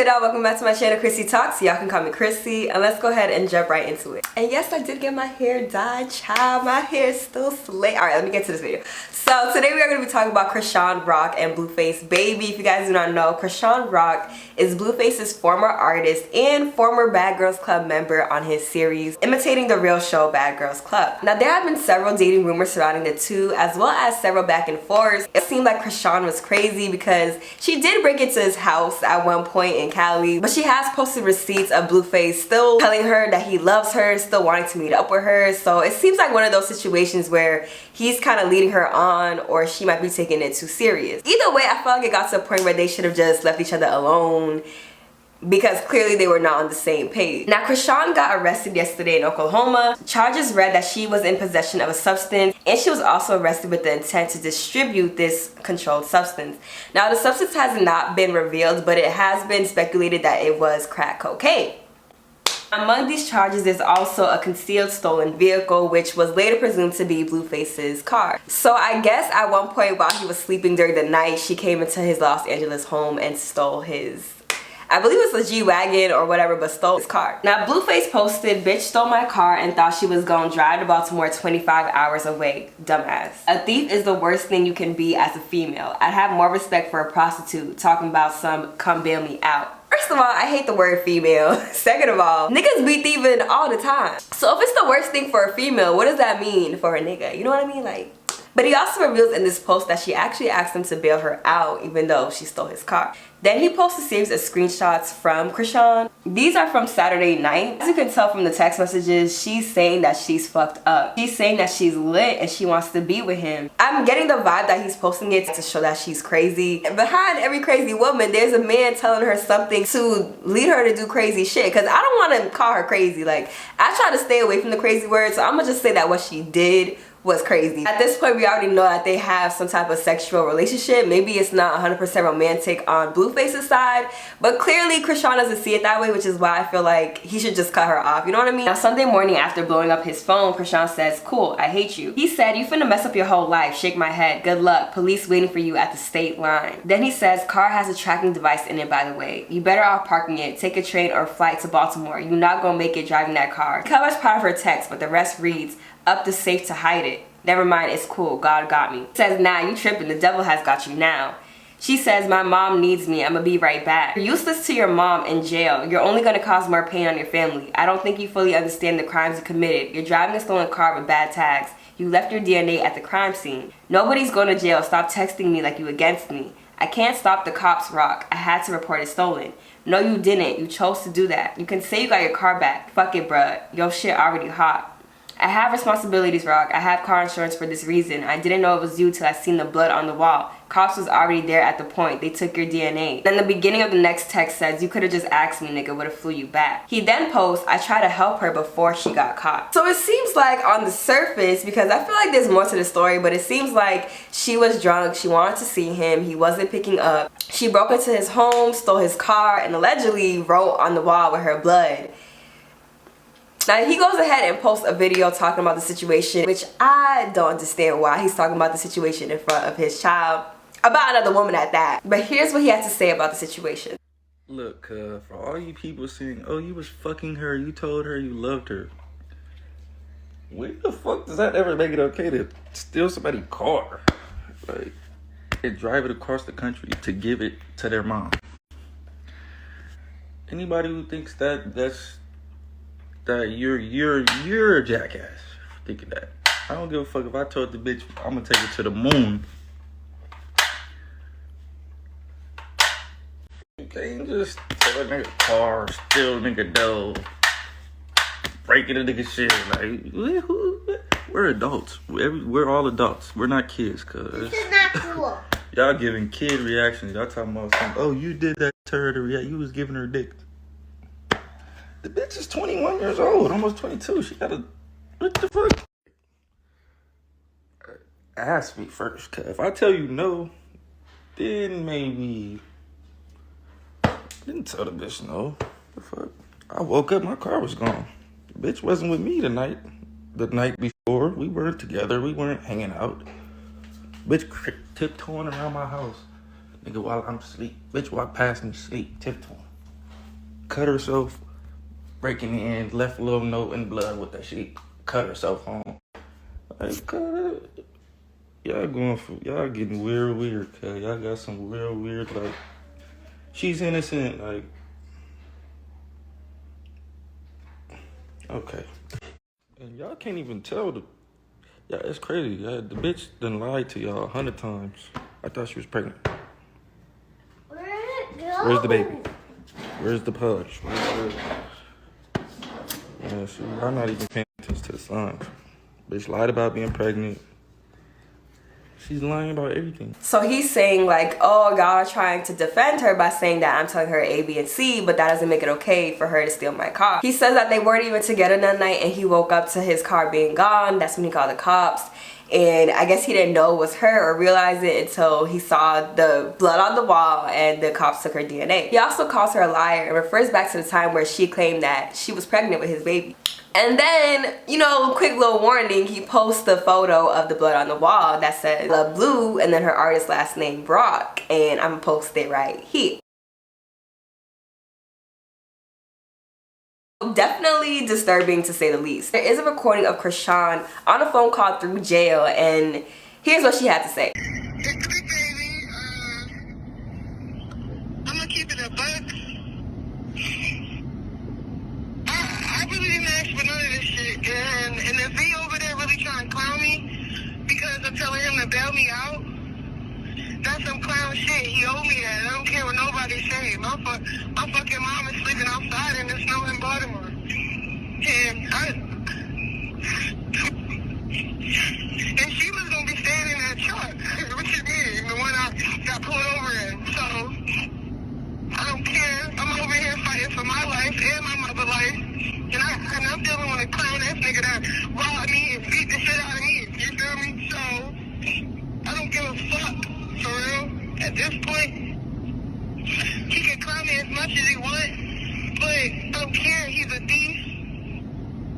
good, y'all? Welcome back to my channel, Chrissyy Talks. Y'all can call me Chrissyy, and let's go ahead and jump right into it. And yes, I did get my hair dyed, child. My hair is still slay. Alright, let me get to this video. So today we are going to be talking about Chriseanrock and Blueface. Baby, if you guys do not know, Chriseanrock is Blueface's former artist and former Bad Girls Club member on his series imitating the real show Bad Girls Club. Now there have been several dating rumors surrounding the two, as well as several back and forths. It seemed like Chrisean was crazy because she did break into his house at one point in Cali, but she has posted receipts of Blueface still telling her that he loves her, still wanting to meet up with her. So it seems like one of those situations where he's kind of leading her on, or she might be taking it too serious. Either way, I felt like it got to a point where they should have just left each other alone, because clearly they were not on the same page. Now, Chrisean got arrested yesterday in Oklahoma. Charges read that she was in possession of a substance, and she was also arrested with the intent to distribute this controlled substance. Now, the substance has not been revealed, but it has been speculated that it was crack cocaine. Among these charges is also a concealed stolen vehicle, which was later presumed to be Blueface's car. So I guess at one point while he was sleeping during the night, she came into his Los Angeles home and stole his, I believe it was a G-wagon or whatever, but stole his car. Now, Blueface posted, "Bitch stole my car and thought she was gonna drive to Baltimore 25 hours away. Dumbass. A thief is the worst thing you can be as a female. I'd have more respect for a prostitute talking about some come bail me out." First of all, I hate the word female. Second of all, niggas be thieving all the time. So if it's the worst thing for a female, what does that mean for a nigga? You know what I mean? Like, but he also reveals in this post that she actually asked him to bail her out even though she stole his car. Then he posts a series of screenshots from Chrisean. These are from Saturday night. As you can tell from the text messages, she's saying that she's fucked up. She's saying that she's lit and she wants to be with him. I'm getting the vibe that he's posting it to show that she's crazy. And behind every crazy woman, there's a man telling her something to lead her to do crazy shit. Because I don't want to call her crazy. Like, I try to stay away from the crazy words, so I'm going to just say that what she did was crazy. At this point, we already know that they have some type of sexual relationship. Maybe it's not 100% romantic on Blueface's side, but clearly Chrisean doesn't see it that way, which is why I feel like he should just cut her off. You know what I mean? Now, Sunday morning after blowing up his phone, Chrisean says, "Cool, I hate you." He said, "You finna mess up your whole life. Shake my head. Good luck. Police waiting for you at the state line." Then he says, "Car has a tracking device in it, by the way. You better off parking it. Take a train or flight to Baltimore. You're not gonna make it driving that car." He covers part of her text, but the rest reads, "Up the safe to hide it. Never mind, it's cool. God got me." Says, "Nah, you tripping. The devil has got you now." She says, "My mom needs me. I'ma be right back." "You're useless to your mom in jail. You're only gonna cause more pain on your family. I don't think you fully understand the crimes you committed. You're driving a stolen car with bad tags. You left your DNA at the crime scene. Nobody's going to jail. Stop texting me like you against me. I can't stop the cops, Rock. I had to report it stolen." "No, you didn't. You chose to do that. You can say you got your car back. Fuck it, bruh. Your shit already hot. I have responsibilities, Rock. I have car insurance for this reason. I didn't know it was you till I seen the blood on the wall. Cops was already there at the point. They took your DNA." Then the beginning of the next text says, "You could have just asked me, nigga. Would have flew you back." He then posts, "I tried to help her before she got caught." So it seems like on the surface, because I feel like there's more to the story, but it seems like she was drunk. She wanted to see him. He wasn't picking up. She broke into his home, stole his car, and allegedly wrote on the wall with her blood. Now he goes ahead and posts a video talking about the situation, which I don't understand why he's talking about the situation in front of his child, about another woman at that. But here's what he has to say about the situation. "Look, for all you people saying, oh, you was fucking her, you told her you loved her. When the fuck does that ever make it okay to steal somebody's car? Like, and drive it across the country to give it to their mom? Anybody who thinks that you're a jackass for thinking that. I don't give a fuck if I told the bitch I'm gonna take it to the moon. You can't just steal a nigga car, steal a nigga dough, breaking a nigga shit. Like, we're adults. We're all adults. We're not kids, cuz. This is not cool. Y'all giving kid reactions. Y'all talking about something. Oh, you did that to her to react. You was giving her dick. The bitch is 21 years old, almost 22. She got a... What the fuck? Ask me first, cuz if I tell you no, then maybe... Didn't tell the bitch no. The fuck? I woke up, my car was gone. The bitch wasn't with me tonight. The night before, we weren't together. We weren't hanging out. Bitch tiptoeing around my house. Nigga, while I'm asleep. Bitch walk past me, sleep, tiptoeing. cut herself breaking in, left a little note in blood with that she cut herself home. Like, y'all getting weird, cuz y'all got some real weird, like, she's innocent, like, okay. And y'all can't even tell yeah, it's crazy. Yeah, the bitch done lied to y'all 100 times. I thought she was pregnant. Where'd it go? Where's the baby? Where's the pudge? Yeah, see, I'm not even paying attention to the signs. Bitch lied about being pregnant. She's lying about everything. So he's saying like, oh, y'all are trying to defend her by saying that I'm telling her A, B, and C, but that doesn't make it okay for her to steal my car. He says that they weren't even together that night and he woke up to his car being gone. That's when he called the cops. And I guess he didn't know it was her or realize it until he saw the blood on the wall and the cops took her DNA. He also calls her a liar and refers back to the time where she claimed that she was pregnant with his baby. And then, you know, quick little warning, he posts the photo of the blood on the wall that says Love Blue and then her artist last name Brock, and I'm gonna post it right here. Definitely disturbing to say the least. There is a recording of Chrisean on a phone call through jail, and here's what she had to say. It's Big Baby. I'm gonna keep it a buck. I really didn't ask for none of this shit, and if he over there really trying to clown me because I'm telling him to bail me out, that's some clown shit. He owe me that. I don't care what nobody say. My fucking mom is sleeping outside in the snow in Baltimore. And she was gonna be staying in that truck. What you mean? The one I got pulled over in. So I don't care. I'm over here fighting for my life and my mother's life. And I'm dealing with a clown ass nigga that robbed me and beat the shit out of me. You feel me? So I don't give a fuck. For real. At this point, he can clown me as much as he wants, but I don't care. He's a thief.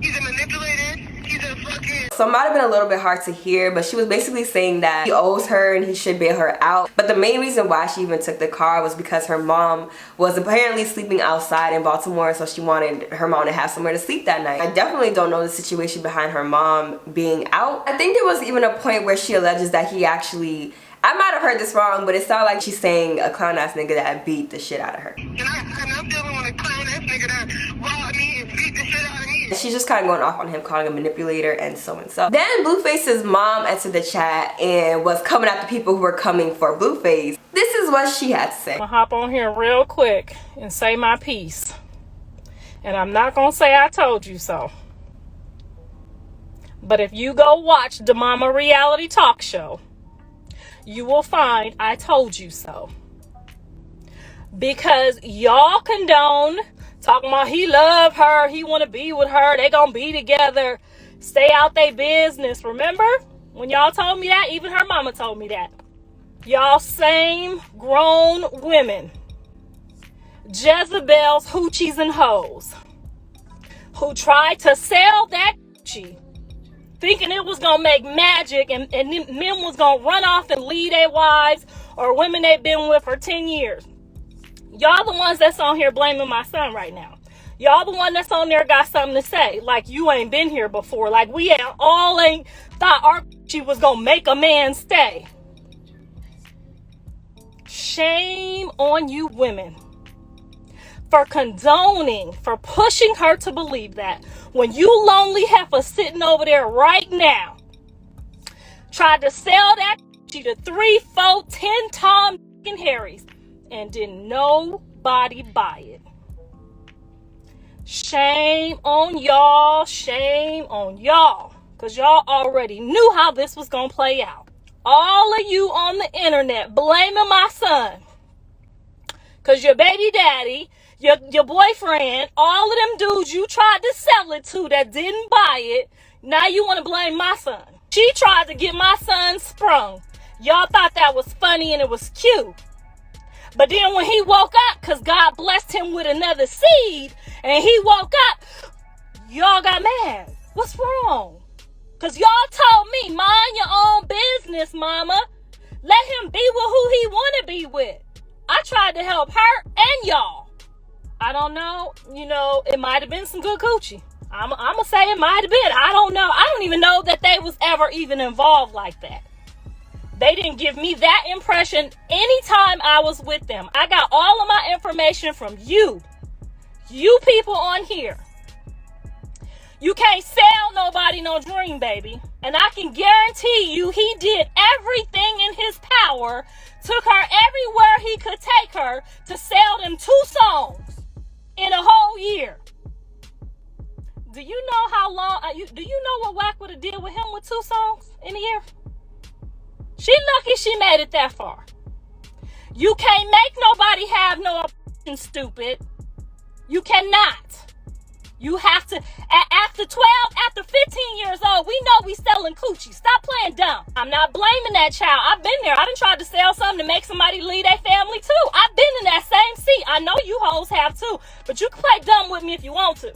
He's a manipulator. He's a fucking... So it might have been a little bit hard to hear, but she was basically saying that he owes her and he should bail her out. But the main reason why she even took the car was because her mom was apparently sleeping outside in Baltimore, so she wanted her mom to have somewhere to sleep that night. I definitely don't know the situation behind her mom being out. I think there was even a point where she alleges that he actually... I might have heard this wrong, but it sounded like she's saying a clown ass nigga that beat the shit out of her. And I'm dealing with a clown ass nigga that robbed me and beat the shit out of me. She's just kind of going off on him, calling him a manipulator and so and so. Then Blueface'S mom entered the chat and was coming at the people who were coming for Blueface. This is what she had to say. I'm gonna hop on here real quick and say my piece. And I'm not gonna say I told you so. But if you go watch the Mama reality talk show, you will find I told you so. Because y'all condone talking about he love her, he want to be with her, they gonna be together, stay out they business. Remember when y'all told me that? Even her mama told me that. Y'all same grown women, Jezebels, hoochies, and hoes, who tried to sell that hoochie thinking it was gonna make magic and men was gonna run off and leave their wives or women they've been with for 10 years. Y'all the ones that's on here blaming my son right now. Y'all the one that's on there got something to say. Like you ain't been here before. Like we all ain't thought our she was gonna make a man stay. Shame on you women for condoning, for pushing her to believe that when you lonely heifer sitting over there right now tried to sell that to 3, 4, 10 Tom and Harrys and didn't nobody buy it. Shame on y'all, shame on y'all, because y'all already knew how this was gonna play out. All of you on the internet blaming my son because your baby daddy, your boyfriend, all of them dudes you tried to sell it to that didn't buy it, now you want to blame my son. She tried to get my son sprung. Y'all thought that was funny and it was cute. But then when he woke up, because God blessed him with another seed, and he woke up, y'all got mad. What's wrong? Because y'all told me, mind your own business, mama. Let him be with who he want to be with. I tried to help her and y'all. I don't know. You know, it might have been some good coochie. I'm gonna say it might have been. I don't know. I don't even know that they was ever even involved like that. They didn't give me that impression anytime I was with them. I got all of my information from you people on here. You can't sell nobody no dream, baby. And I can guarantee you he did everything in his power, took her everywhere he could take her to sell them 2 songs in a whole year. Do you know how long, do you know what Wack would have did with him with 2 songs in a year? She lucky she made it that far. You can't make nobody have no opinion, stupid. You cannot. You have to, after 12, after 15 years old, we know we selling coochie. Stop playing dumb. I'm not blaming that child. I've been there. I done tried to sell something to make somebody leave their family too. I've been in that same seat. I know you hoes have too. But you can play dumb with me if you want to.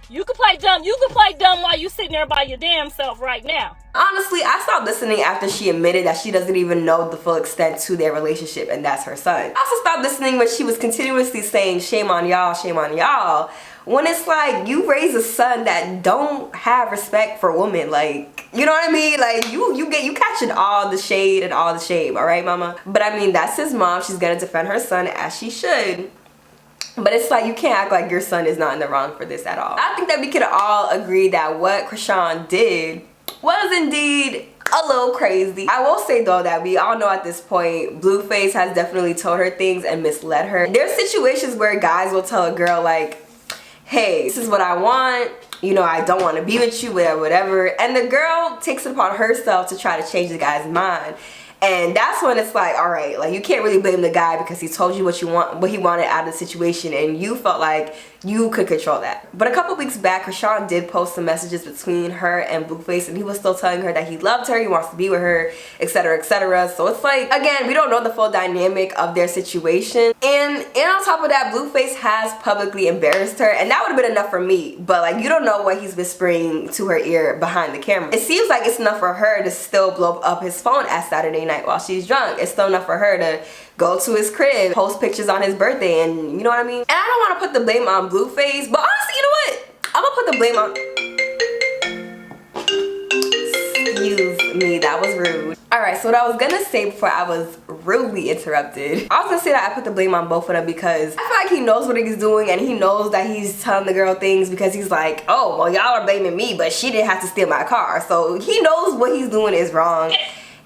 You can play dumb. You can play dumb while you sitting there by your damn self right now. Honestly, I stopped listening after she admitted that she doesn't even know the full extent to their relationship, and that's her son. I also stopped listening when she was continuously saying shame on y'all, when it's like you raise a son that don't have respect for women. Like, you know what I mean? Like you catching all the shade and all the shame, all right, mama? But I mean, that's his mom. She's gonna defend her son as she should. But it's like, you can't act like your son is not in the wrong for this at all. I think that we could all agree that what Chrisean did was indeed a little crazy. I will say though that we all know at this point, Blueface has definitely told her things and misled her. There's situations where guys will tell a girl like, hey, this is what I want, you know, I don't want to be with you, whatever. And the girl takes it upon herself to try to change the guy's mind. And that's when it's like, all right, like you can't really blame the guy because he told you what you want, what he wanted out of the situation, and you felt like you could control that. But a couple weeks back, Chrisean did post some messages between her and Blueface, and he was still telling her that he loved her, he wants to be with her, etc, etc. So it's like, again, we don't know the full dynamic of their situation. And on top of that, Blueface has publicly embarrassed her, and that would have been enough for me. But like, you don't know what he's whispering to her ear behind the camera. It seems like it's enough for her to still blow up his phone at Saturday night while she's drunk. It's still enough for her to go to his crib, post pictures on his birthday, and you know what I mean? And I don't want to put the blame on Blueface, but honestly, you know what? I'm gonna put the blame on... Excuse me, that was rude. Alright, so what I was gonna say before I was rudely interrupted, I was gonna say that I put the blame on both of them because I feel like he knows what he's doing, and he knows that he's telling the girl things because he's like, oh, well, y'all are blaming me, but she didn't have to steal my car. So he knows what he's doing is wrong,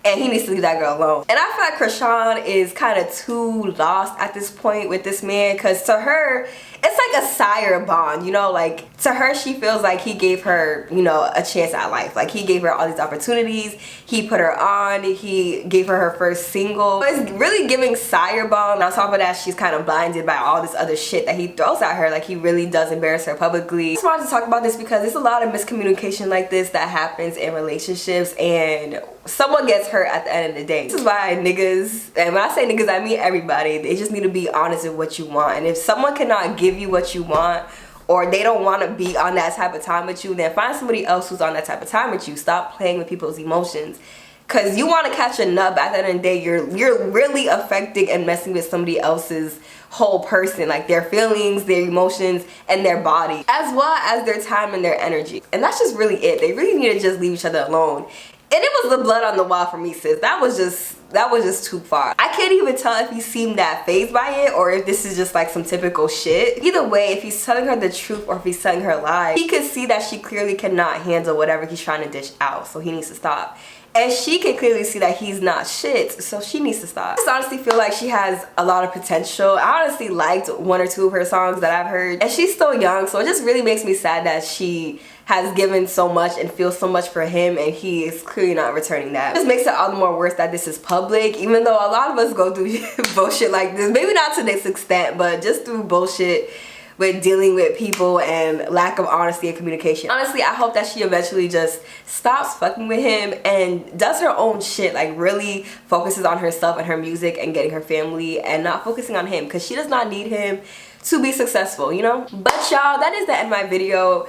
and he needs to leave that girl alone. And I feel like Chrisean is kind of too lost at this point with this man, because to her, it's like a sire bond, you know? Like, to her, she feels like he gave her, you know, a chance at life. Like, he gave her all these opportunities, he put her on, he gave her first single. It's really giving sire bond. On top of that, she's kind of blinded by all this other shit that he throws at her. Like, he really does embarrass her publicly. I just wanted to talk about this because there's a lot of miscommunication like this that happens in relationships, and someone gets hurt at the end of the day. This is why niggas, and when I say niggas, I mean everybody, they just need to be honest with what you want. And if someone cannot give you what you want, or they don't want to be on that type of time with you, then find somebody else who's on that type of time with you. Stop playing with people's emotions, because you want to catch a nub. At the end of the day, you're really affecting and messing with somebody else's whole person, like their feelings, their emotions, and their body, as well as their time and their energy. And that's just really it. They really need to just leave each other alone. And it was the blood on the wall for me, sis. That was just too far. I can't even tell if he seemed that fazed by it or if this is just like some typical shit. Either way, if he's telling her the truth or if he's telling her lies, he could see that she clearly cannot handle whatever he's trying to dish out, so he needs to stop. And she can clearly see that he's not shit, so she needs to stop. I just honestly feel like she has a lot of potential. I honestly liked 1 or 2 of her songs that I've heard, and she's still young, so it just really makes me sad that she has given so much and feels so much for him, and he is clearly not returning that. It just makes it all the more worse that this is public, even though a lot of us go through bullshit like this. Maybe not to this extent, but just through bullshit with dealing with people and lack of honesty and communication. Honestly, I hope that she eventually just stops fucking with him and does her own shit, like really focuses on herself and her music and getting her family and not focusing on him, because she does not need him to be successful, you know? But y'all, that is the end of my video,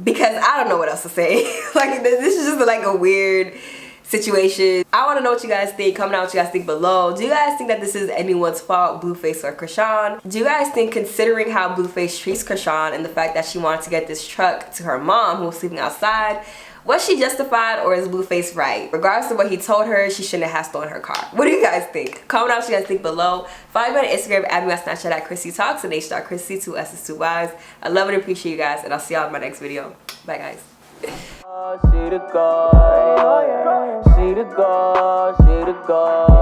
because I don't know what else to say. Like, this is just like a weird situation. I want to know what you guys think. Comment out what you guys think below. Do you guys think that this is anyone's fault, Blueface or Chrisean? Do you guys think, considering how Blueface treats Chrisean and the fact that she wanted to get this truck to her mom who was sleeping outside, was she justified or is Blueface right? Regardless of what he told her, she shouldn't have stolen her car. What do you guys think? Comment out what you guys think below. Follow me on Instagram, add me on Snapchat at Chrissyy Talks, and H.Chrissyy, 2 S's, 2 Y's. I love and appreciate you guys, and I'll see y'all in my next video. Bye, guys. She the God, she the God, she the God.